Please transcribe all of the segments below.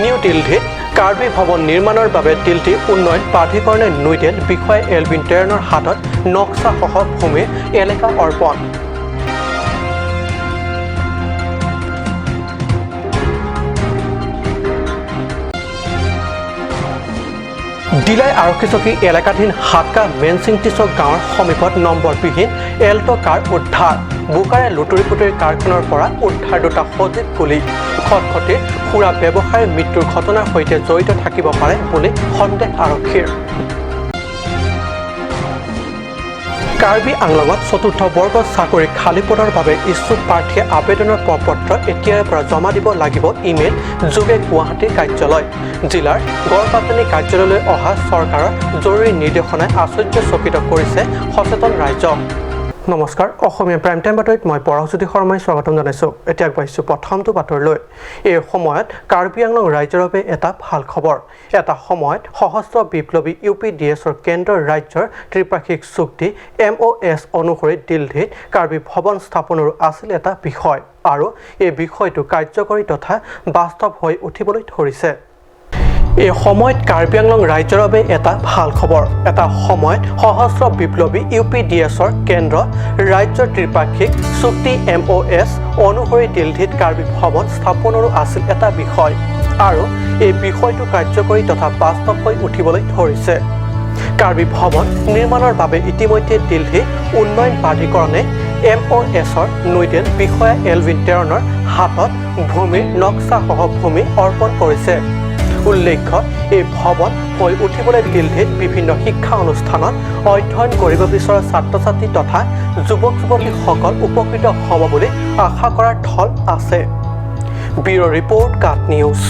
New দিল্লীত কাৰ্বি ভৱন নিৰ্মাণৰ বাবে দিল্লী উন্নয়ন প্ৰাধিকৰণে নৈডেল বিষয়া এলভিন টেৰণৰ হাতত নক্সাসহ ভূমিৰ এলেকা অৰ্পণ। দিলাই আৰক্ষী চকী এলেকাধীন হাটকা মেনচিংটিছক গাঁৱৰ সমীপত নম্বৰবিহীন এল্টো কাৰ উদ্ধাৰ। বোকাৰে লুটুৰি পুটুৰি কাৰখনৰ পৰা উদ্ধাৰ দুটা সজীৱ গুলী। খটখটিৰ সুৰা ব্যৱসায়ীৰ মৃত্যুৰ ঘটনাৰ সৈতে জড়িত থাকিব পাৰে বুলি সন্দেহ আৰক্ষীৰ। কাৰ্বি আংলঙত চতুৰ্থ বৰ্গৰ চাকৰি খালী পদৰ বাবে ইচ্ছুক প্ৰাৰ্থীয়ে আবেদনৰ প্ৰপত্ৰ এতিয়াৰে পৰা জমা দিব লাগিব ইমেইল যোগে গুৱাহাটীৰ কাৰ্যালয়। জিলাৰ গড়কাপ্তানি কাৰ্যালয়লৈ অহা চৰকাৰৰ জৰুৰী নিৰ্দেশনাই আশ্চৰ্যচকিত কৰিছে সচেতন ৰাইজক। নমস্কাৰ, অসমীয়া প্ৰাইম টাইম বাতৰিত মই পৰশজ্যোতি শৰ্মাই স্বাগতম জনাইছোঁ। এতিয়া আগবাঢ়িছোঁ প্ৰথমটো বাতৰিলৈ। এই সময়ত কাৰ্বি আংলং ৰাইজৰ বাবে এটা ভাল খবৰ। এটা সময়ত সশস্ত্ৰ বিপ্লৱী UPDSৰ কেন্দ্ৰৰ ৰাজ্যৰ ত্ৰিপাক্ষিক চুক্তি MOS অনুসৰি দিল্লীত কাৰ্বি ভৱন স্থাপনৰো আছিল এটা বিষয়, আৰু এই বিষয়টো কাৰ্যকৰী তথা বাস্তৱ হৈ উঠিবলৈ ধৰিছে। এই সময়ত কাৰ্বি আংলং ৰাজ্যৰ বাবে এটা ভাল খবৰ। এটা সময়ত সশস্ত্ৰ বিপ্লৱী UPDSৰ কেন্দ্ৰ ৰাজ্যৰ ত্ৰিপাক্ষিক চুক্তি MOS অনুসৰি দিল্লীত কাৰ্বি ভৱন স্থাপনৰো আছিল এটা বিষয়, আৰু এই বিষয়টো কাৰ্যকৰী তথা বাস্তৱ হৈ উঠিবলৈ ধৰিছে। কাৰ্বি ভৱন নিৰ্মাণৰ বাবে ইতিমধ্যে দিল্লী উন্নয়ন প্ৰাধিকৰণে MOSৰ নৈডেল বিষয়া এলভিন টেৰণৰ হাতত ভূমিৰ নক্সাসহ ভূমি অৰ্পণ কৰিছে। উল্লেখ্য, এই ভৱন হৈ উঠিবলৈ দিল্লীত বিভিন্ন শিক্ষা অনুষ্ঠানত অধ্যয়ন কৰিব বিচৰা ছাত্ৰ ছাত্ৰী তথা যুৱক যুৱতীসকল উপকৃত হ'ব বুলি আশা কৰাৰ থল আছে। ব্যুৰ' ৰিপৰ্ট কাট নিউজ।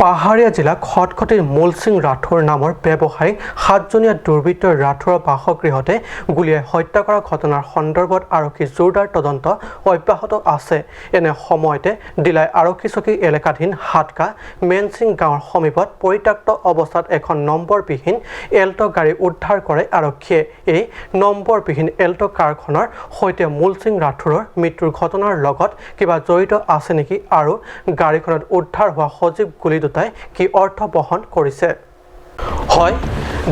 পাহাৰীয়া জিলা খটখটিৰ মূলসিং ৰাথোৰ নামৰ ব্যৱসায়ী 7জনীয়া দুৰ্বৃত্তৰ ৰাথোৰৰ বাসগৃহতে গুলীয়াই হত্যা কৰা ঘটনাৰ সন্দৰ্ভত আৰক্ষীৰ জোৰদাৰ তদন্ত অব্যাহত আছে। এনে সময়তে দিলাই আৰক্ষী চকী এলেকাধীন হাটকা মেনচিং গাঁৱৰ সমীপত পৰিত্যক্ত অৱস্থাত এখন নম্বৰবিহীন এল্টো গাড়ী উদ্ধাৰ কৰে আৰক্ষীয়ে। এই নম্বৰবিহীন এল্টো কাৰখনৰ সৈতে মূলসিং ৰাথোৰৰ মৃত্যুৰ ঘটনাৰ লগত কিবা জড়িত আছে নেকি, আৰু গাড়ীখনত উদ্ধাৰ হোৱা সজীৱ গুলী দুটাই কি অৰ্থ বহন কৰিছে? হয়,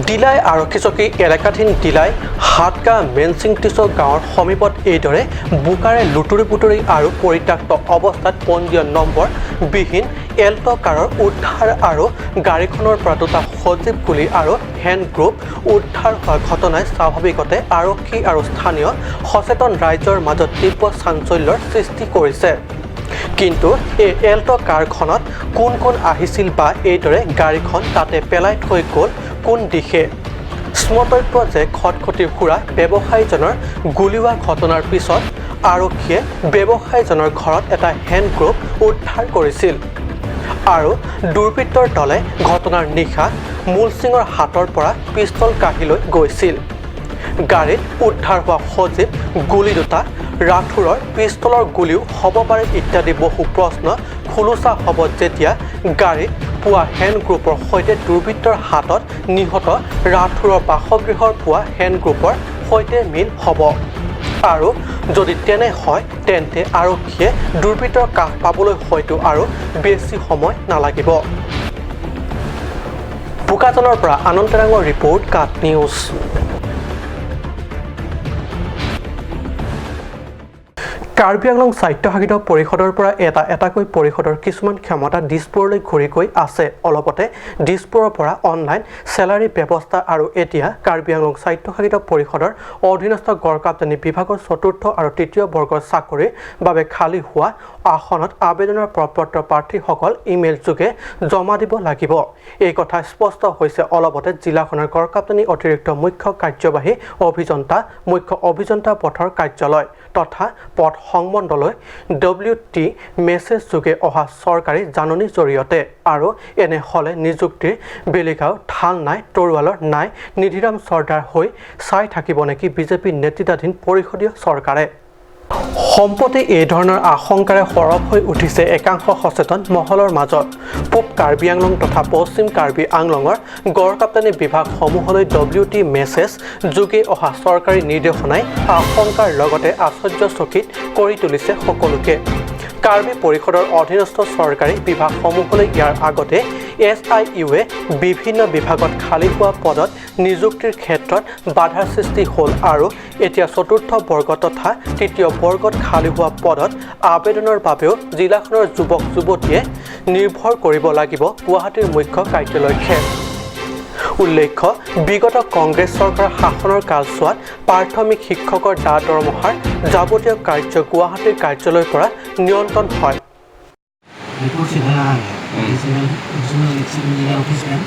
দিলাই আৰক্ষী চকী এলেকাধীন দিলাই হাটকা মেনচিংটিছ গাঁৱৰ সমীপত এইদৰে বোকাৰে লুটুৰি পুটুৰি আৰু পৰিত্যক্ত অৱস্থাত পঞ্জীয়ন নম্বৰ বিহীন এল্টো কাৰৰ উদ্ধাৰ আৰু গাড়ীখনৰ পৰা দুটা সজীৱ গুলী আৰু হেণ্ড গ্ৰুপ উদ্ধাৰ হোৱা ঘটনাই স্বাভাৱিকতে আৰক্ষী আৰু স্থানীয় সচেতন ৰাইজৰ মাজত তীব্ৰ চাঞ্চল্যৰ সৃষ্টি কৰিছে। কিন্তু এই এল্টো কাৰখনত কোন কোন আহিছিল বা এইদৰে গাড়ীখন তাতে পেলাই থৈ গ'ল কোন দিশে? স্মতব্য যে খটখটিৰ সুৰা ব্যৱসায়ীজনৰ গুলীওৱা ঘটনাৰ পিছত আৰক্ষীয়ে ব্যৱসায়ীজনৰ ঘৰত এটা হেণ্ড গ্ৰুপ উদ্ধাৰ কৰিছিল, আৰু দুৰ্বৃত্তৰ দলে ঘটনাৰ নিশা মূলসিঙৰ হাতৰ পৰা পিষ্টল কাঢ়ি লৈ গৈছিল। গাড়ীত উদ্ধাৰ হোৱা সজীৱ গুলী দুটা ৰাথোৰৰ পিষ্টলৰ গুলীও হ'ব পাৰে ইত্যাদি বহু প্ৰশ্ন খোলোচা হ'ব যেতিয়া গাড়ীত পোৱা হেণ্ড গ্ৰুপৰ সৈতে দুৰ্বৃত্তৰ হাতত নিহত ৰাথোৰৰ বাসগৃহৰ পোৱা হেণ্ড গ্ৰুপৰ সৈতে মিল হ'ব। আৰু যদি তেনে হয় তেন্তে আৰক্ষীয়ে দুৰ্বৃত্তৰ কাষ পাবলৈ হয়তো আৰু বেছি সময় নালাগিব। বোকাজানৰ পৰা আনন্দ ডাঙৰ ৰিপৰ্ট কাট নিউজ। কাৰ্বি আংলং স্বায়ত্তশাসিত পৰিষদৰ পৰা এটাকৈ পৰিষদৰ কিছুমান ক্ষমতা দিছপুৰলৈ ঘূৰি গৈ আছে। অলপতে দিছপুৰৰ পৰা অনলাইন চেলাৰী ব্যৱস্থা আৰু এতিয়া কাৰ্বি আংলং স্বায়ত্তশাসিত পৰিষদৰ অধীনস্থ গড়কাপ্তানি বিভাগৰ চতুৰ্থ আৰু তৃতীয় বৰ্গৰ চাকৰিৰ বাবে খালী হোৱা আসনত আবেদনৰ প্ৰপত্ৰ প্ৰাৰ্থীসকল ইমেইল যোগে জমা দিব লাগিব। এই কথা স্পষ্ট হৈছে অলপতে জিলাখনৰ গড়কাপ্তানি অতিৰিক্ত মুখ্য কাৰ্যবাহী অভিযন্তা মুখ্য অভিযন্তা পথৰ কাৰ্যালয় তথা পথ সংমণ্ডললৈ WT মেছেজ যোগে অহা চৰকাৰী জাননীৰ জৰিয়তে। আৰু এনে হ'লে নিযুক্তিৰ বেলিকাও ঠাল নাই, তৰোৱালৰ নাই, নিধিৰাম চৰ্দাৰ হৈ চাই থাকিব নেকি বিজেপি নেতৃত্বাধীন পৰিষদীয় চৰকাৰে? সম্প্ৰতি এই ধৰণৰ আশংকাৰে সৰব হৈ উঠিছে একাংশ সচেতন মহলৰ মাজত। পূব কাৰ্বি আংলং তথা পশ্চিম কাৰ্বি আংলঙৰ গড়কাপ্তানি বিভাগসমূহলৈ WT মেছেজ যোগে অহা চৰকাৰী নিৰ্দেশনাই আশংকাৰ লগতে আশ্চৰ্যচকিত কৰি তুলিছে সকলোকে। কাৰ্বি পৰিষদৰ অধীনস্থ চৰকাৰী বিভাগসমূহলৈ ইয়াৰ আগতে SIUৱে বিভিন্ন বিভাগত খালী হোৱা পদত নিযুক্তিৰ ক্ষেত্ৰত বাধাৰ সৃষ্টি হ'ল আৰু এতিয়া চতুৰ্থ বৰ্গ তথা তৃতীয় বৰ্গত খালী হোৱা পদত আবেদনৰ বাবেও জিলাখনৰ যুৱক যুৱতীয়ে নিৰ্ভৰ কৰিব লাগিব গুৱাহাটীৰ মুখ্য কাৰ্যালয়কে উল্লেখ্য বিগত কংগ্ৰেছ চৰকাৰৰ শাসনৰ কালছোৱাত প্ৰাথমিক শিক্ষকৰ দৰমহাৰ যাৱতীয় কাৰ্য গুৱাহাটীৰ কাৰ্যালয়ৰ পৰা নিয়ন্ত্ৰণ হয় report से भरा है original election engineer office में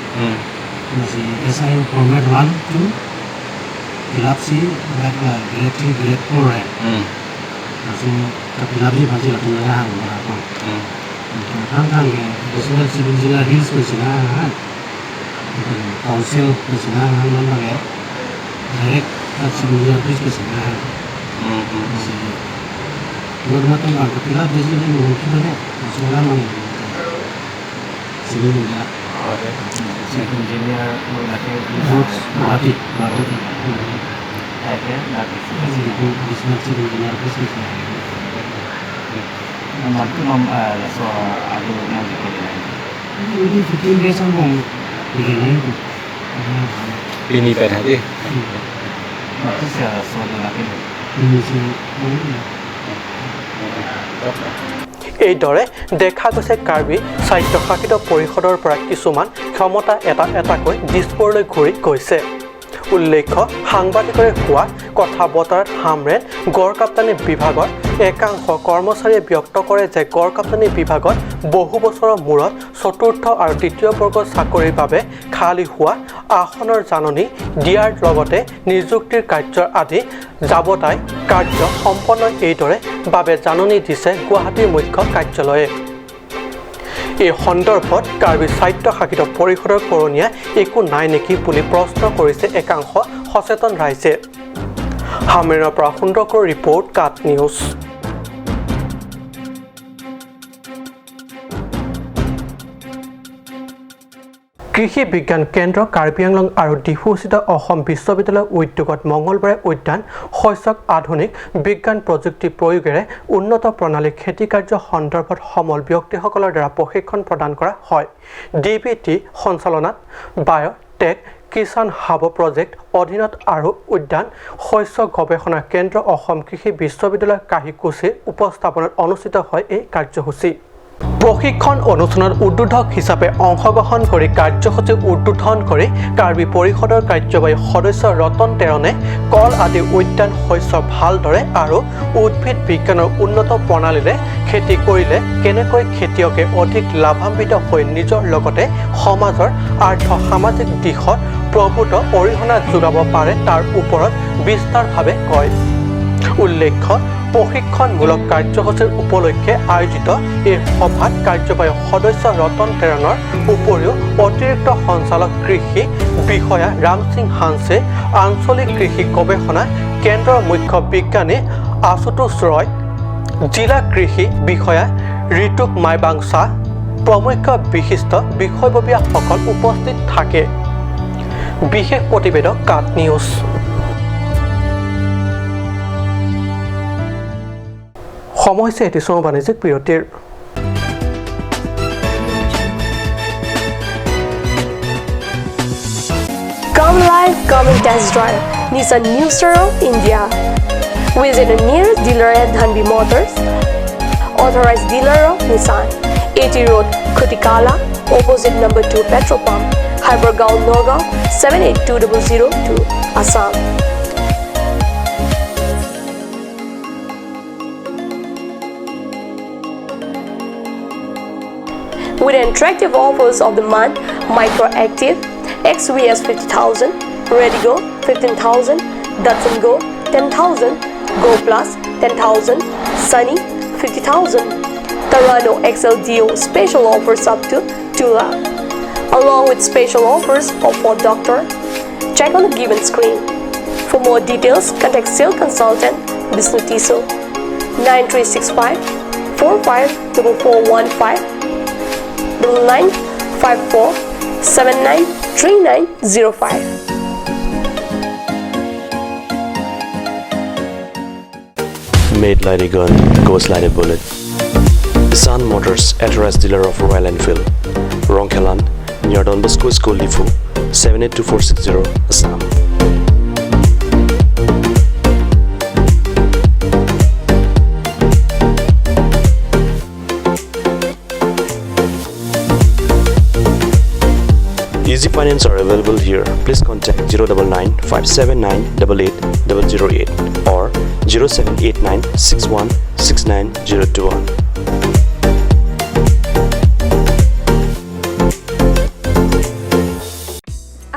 masih SIU format 1 2 gelap sih grade 3 grade 4 है langsung tergelap sih pasti langsung ngarang berapa kan ya original civil engineer hills ke sini kan council ke sini kan mana ya direct civil engineer hills ke sini masih Bermata kan ketika di sini mungkin ada masalah mana sini juga civil engineer menggunakan berarti ada itu bisnis civil engineer bisnis membantu soal ada yang dikira ini fitur dia sama begini itu ini pen hati itu soal lagi ini sih এইদৰে দেখা গৈছে কাৰ্বি স্বায়ত্তশাসিত পৰিষদৰ পৰা কিছুমান ক্ষমতা এটাকৈ দিছপুৰলৈ ঘূৰি গৈছে উল্লেখ্য সাংবাদিকৰে হোৱা কথা বতৰাত হামৰেন গড়কাপ্তানি বিভাগৰ একাংশ কৰ্মচাৰীয়ে ব্যক্ত কৰে যে গড়কাপ্তানি বিভাগত বহু বছৰৰ মূৰত চতুৰ্থ আৰু তৃতীয় বৰ্গৰ চাকৰিৰ বাবে খালী হোৱা আসনৰ জাননী দিয়াৰ লগতে নিযুক্তিৰ কাৰ্যৰ আদি যাৱতীয় কাৰ্য সম্পন্ন এইদৰে বাবে জাননী দিছে গুৱাহাটীৰ মুখ্য কাৰ্যালয়ে এই সন্দৰ্ভত কাৰ্বি স্বায়ত্তশাসিত পৰিষদৰ কৰণীয়া একো নাই নেকি বুলি প্ৰশ্ন কৰিছে একাংশ সচেতন ৰাইজে হামেৰৰ পৰা সুন্দৰকৰ ৰিপৰ্ট কাট নিউজ কৃষি বিজ্ঞান কেন্দ্ৰ কাৰ্বি আংলং আৰু ডিফুস্থিত অসম বিশ্ববিদ্যালয় উদ্যোগত মঙলবাৰে উদ্যান শস্যক আধুনিক বিজ্ঞান প্ৰযুক্তি প্ৰয়োগেৰে উন্নত প্ৰণালী খেতি কাৰ্য সন্দৰ্ভত সমল ব্যক্তিসকলৰ দ্বাৰা প্ৰশিক্ষণ প্ৰদান কৰা হয় DBT সঞ্চালনাত বায়'টেক কিষাণ হাব প্ৰজেক্ট অধীনত আৰু উদ্যান শস্য গৱেষণা কেন্দ্ৰ অসম কৃষি বিশ্ববিদ্যালয় কাহিকুছিৰ উপস্থাপনাত অনুষ্ঠিত হয় এই কাৰ্যসূচী প্ৰশিক্ষণ অনুষ্ঠানত উদ্বোধক হিচাপে অংশগ্ৰহণ কৰি কাৰ্যসূচী উদ্বোধন কৰি কাৰ্বি পৰিষদৰ কাৰ্যবাহী সদস্য ৰতন তেৰণে কল আদি উদ্যান শস্য ভালদৰে আৰু উদ্ভিদ বিজ্ঞানৰ উন্নত প্ৰণালীৰে খেতি কৰিলে কেনেকৈ খেতিয়কে অধিক লাভান্বিত হৈ নিজৰ লগতে সমাজৰ আৰ্থ সামাজিক দিশত প্ৰভূত অৰিহণা যোগাব পাৰে তাৰ ওপৰত বিস্তাৰভাৱে কয় উল্লেখ্য প্ৰশিক্ষণমূলক কাৰ্যসূচীৰ উপলক্ষে আয়োজিত এই সভাত কাৰ্যবাহী সদস্য ৰতন তেৰণৰ উপৰিও অতিৰিক্ত সঞ্চালক কৃষি বিষয়া ৰাম সিং হানছে আঞ্চলিক কৃষি গৱেষণা কেন্দ্ৰৰ মুখ্য বিজ্ঞানী আশুতোষ ৰয় জিলা কৃষি বিষয়া ঋতুক মাইবাংছা প্ৰমুখ বিশিষ্ট বিষয়ববীয়াসকল উপস্থিত থাকে বিশেষ প্ৰতিবেদক কাট নিউজ সময় হৈছে এটি সময় বাণিজ্যিক বিৰতিৰ Come live, come and test drive Nissan New Staro India. Visit the nearest dealer at Dhanbi Motors. Authorized dealer of Nissan. 80 Road, Kutikala, opposite number 2 petrol pump, Hypergaon, Nagaon, 782002, Assam. With attractive offers of the month, Microactive, XVS 50,000, Redigo 15,000, Datsun Go 10,000, Go Plus 10,000, Sunny 50,000. Tarano XLDO special offers up to 2 lakh. Along with special offers of Ford Doctor. Check on the given screen. For more details, contact sales consultant Vishnu Tiso 9365 454415 9954 793905. Made like a gun, goes like a bullet. Kisan Motors, authorized dealer of Royal Enfield, Rongkhelan, near Don Bosco School, Lifu, 782460, Assam. Easy finance are available here. Please contact 099 579 88008 or 0789 61 69021.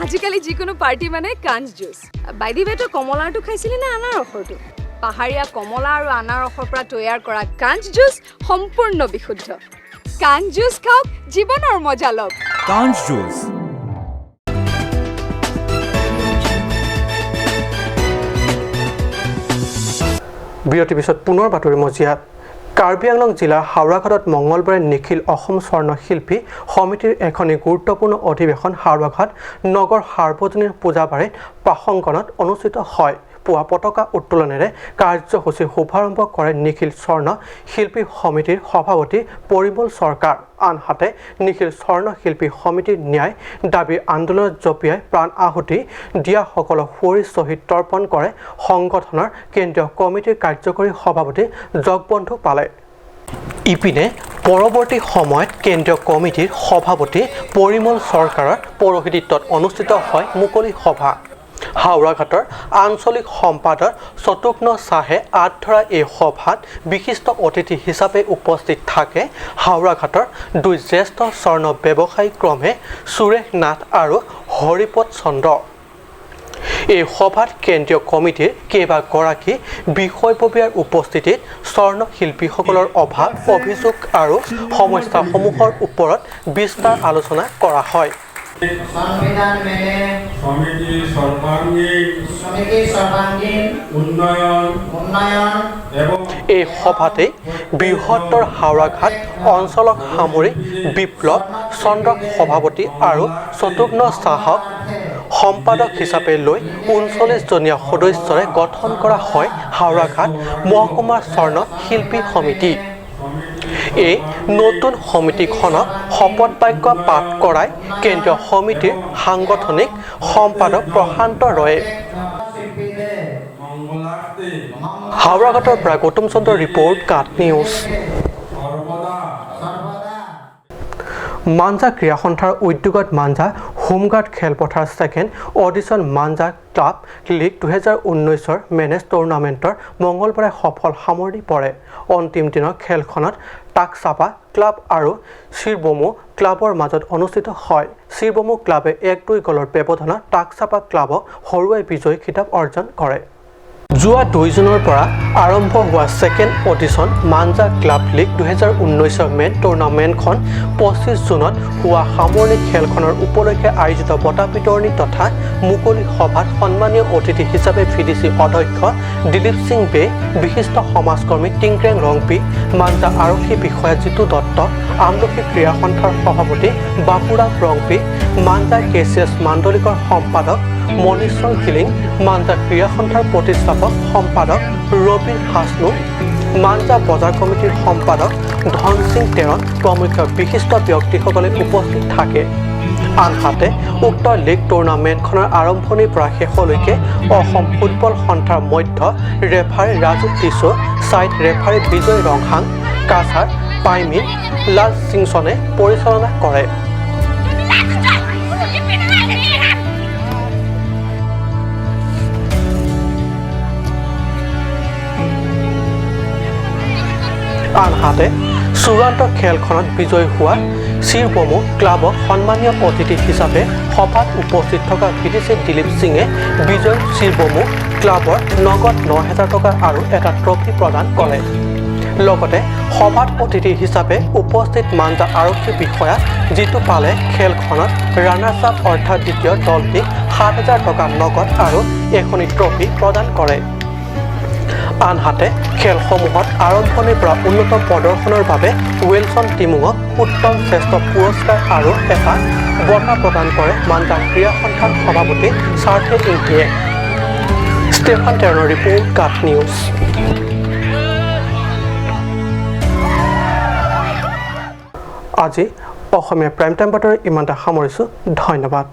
আজিকালি যিকোনো party মানে কাঞ্জ juice বাইদি বেটো কমলাটো খাইছিলি না আনাৰসৰটো পাহাৰীয়া কমলা আৰু আনাৰসৰ পৰা তৈয়াৰ কৰা কাঞ্জ জুচ সম্পূৰ্ণ বিশুদ্ধ কাঞ্জ জুচ খাওক জীৱনৰ মজা লওক কাঞ্জ জুচ বিৰতিৰ পিছত পুনৰ বাতৰি মজিয়াত কাৰ্বি আংলং জিলাৰ হাওৰাঘাটত মঙলবাৰে নিখিল অসম স্বৰ্ণ শিল্পী সমিতিৰ এখনি গুৰুত্বপূৰ্ণ অধিৱেশন হাওৰাঘাট নগৰ সাৰ্বজনীন পূজাবাৰীত প্ৰাসংগনত অনুষ্ঠিত হয় পুৱা পতাকা উত্তোলনেৰে কাৰ্যসূচীৰ শুভাৰম্ভ কৰে নিখিল স্বৰ্ণ শিল্পী সমিতিৰ সভাপতি পৰিমল চৰকাৰ আনহাতে নিখিল স্বৰ্ণ শিল্পী সমিতিৰ ন্যায় দাবীৰ আন্দোলনত জঁপিয়াই প্ৰাণ আহুতি দিয়াসকলক সুঁৱৰি শ্বহীদ তৰ্পণ কৰে সংগঠনৰ কেন্দ্ৰীয় কমিটিৰ কাৰ্যকৰী সভাপতি জগবন্ধু পালে ইপিনে পৰৱৰ্তী সময়ত কেন্দ্ৰীয় কমিটিৰ সভাপতি পৰিমল চৰকাৰৰ পৌৰোহিত্যত অনুষ্ঠিত হয় মুকলি সভা হাওৰাঘাটৰ আঞ্চলিক সম্পাদক চতুঘ্ন শ্বাহে আঁত ধৰা এই সভাত বিশিষ্ট অতিথি হিচাপে উপস্থিত থাকে হাওৰাঘাটৰ দুই জ্যেষ্ঠ স্বৰ্ণ ব্যৱসায়ী ক্ৰমে সুৰেশ নাথ আৰু হৰিপদ চন্দ্ৰ এই সভাত কেন্দ্ৰীয় কমিটিৰ কেইবাগৰাকী বিষয়ববীয়াৰ উপস্থিতিত স্বৰ্ণ শিল্পীসকলৰ অভাৱ অভিযোগ আৰু সমস্যাসমূহৰ ওপৰত বিস্তাৰ আলোচনা কৰা হয় সংবিধান মেনে সমিতিৰ সৰ্বাঙ্গীন উন্নয়ন এবং এই সভাতে বৃহত্তৰ হাওৰাঘাট অঞ্চলক সামৰি বিপ্লৱ চন্দ্ৰ সভাপতি আৰু চতুঘ্ন শ্বাহক সম্পাদক হিচাপে লৈ ৩৯জনীয়া সদস্যৰে গঠন কৰা হয় হাওৰাঘাট মহকুমাৰ স্বৰ্ণ শিল্পী সমিতি এই নতুন সমিতিখনক শপত বাক্য পাঠ কৰাই কেন্দ্ৰীয় সমিতিৰ সাংগঠনিক সম্পাদক প্ৰশান্ত ৰয়ে হাওৰাঘাটৰ পৰা গৌতম চন্দ্ৰ ৰিপৰ্ট কাট নিউজ মাঞ্জা ক্ৰীড়া সন্থাৰ উদ্যোগত মাঞ্জা হোমগাৰ্ড খেলপথাৰ second audition Manja club league 2019ৰ মেনেজ টুৰ্ণামেণ্টৰ মঙলবাৰে সফল সামৰণি পৰে অন্তিম দিনৰ খেলখনত টাকচাপা ক্লাব আৰু শিৰবমু ক্লাবৰ মাজত অনুষ্ঠিত হয় শিৰবমু ক্লাবে 1-2 গ'লৰ ব্যৱধানত টাকচাপা ক্লাবক হৰুৱাই বিজয়ী খিতাপ অৰ্জন কৰে যোৱা 2 জুনৰ পৰা আৰম্ভ হোৱা second audition Manja club league 2019ৰ মেন টুৰ্ণামেণ্টখন 25 জুনত হোৱা সামৰণি খেলখনৰ উপলক্ষে আয়োজিত বঁটা বিতৰণী তথা মুকলি সভাত সন্মানীয় অতিথি হিচাপে ভিডিচি অধ্যক্ষ দিলীপ সিং বে বিশিষ্ট সমাজকৰ্মী টিংক্ৰেং ৰংপি মাঞ্জা আৰক্ষী বিষয়া জিতু দত্ত আমলখি ক্ৰীড়া সন্থাৰ সভাপতি বাপুৰাম ৰংপি মাঞ্জা কেচিএছ মাণ্ডলিকৰ সম্পাদক মনীশ্বৰ গিলিং মাঞ্জা ক্ৰীড়া সন্থাৰ প্ৰতিষ্ঠাপক সম্পাদক ৰবীন হাছনু মাঞ্জা বজাৰ কমিটিৰ সম্পাদক ধন সিং তেৰণ প্ৰমুখ বিশিষ্ট ব্যক্তিসকলে উপস্থিত থাকে আনহাতে উক্ত লীগ টুৰ্ণামেণ্টখনৰ আৰম্ভণিৰ পৰা শেষলৈকে অসম ফুটবল সন্থাৰ মধ্য referee Raju Tissu side referee Bijoy Ronghang Cachar Paimin Lal সিংছনে পৰিচালনা কৰে আনহাতে চূড়ান্ত খেলখনত বিজয়ী হোৱা শিৰবমু ক্লাবক সন্মানীয় অতিথি হিচাপে সভাত উপস্থিত থকা ভিডিচি দিলীপ সিঙে বিজয় শিৰবমু ক্লাবৰ নগদ ৯,০০০ টকা আৰু এটা ট্ৰফি প্ৰদান কৰে লগতে সভাত অতিথি হিচাপে উপস্থিত মাঞ্জা আৰক্ষী বিষয়া জিতু পালে খেলখনত ৰানাৰ্ছ আপ অৰ্থাৎ দ্বিতীয় দলটিক ৭,০০০ টকা নগদ আৰু এখনি ট্ৰফি প্ৰদান কৰে আনহাতে খেলসমূহত আৰম্ভণিৰ পৰা উন্নত প্ৰদৰ্শনৰ বাবে উইলছন টিমুঙক উত্তম শ্ৰেষ্ঠ পুৰস্কাৰ আৰু এটা বঁটা প্ৰদান কৰে মাঞ্জা ক্ৰীড়া সন্থাৰ সভাপতি সাৰ্থে ইংকিয়ে ষ্টেফান টেৰণৰ ৰিপৰ্ট কাট নিউজ আজি অসমীয়া প্ৰাইম টাইম বাতৰি ইমানতে সামৰিছোঁ ধন্যবাদ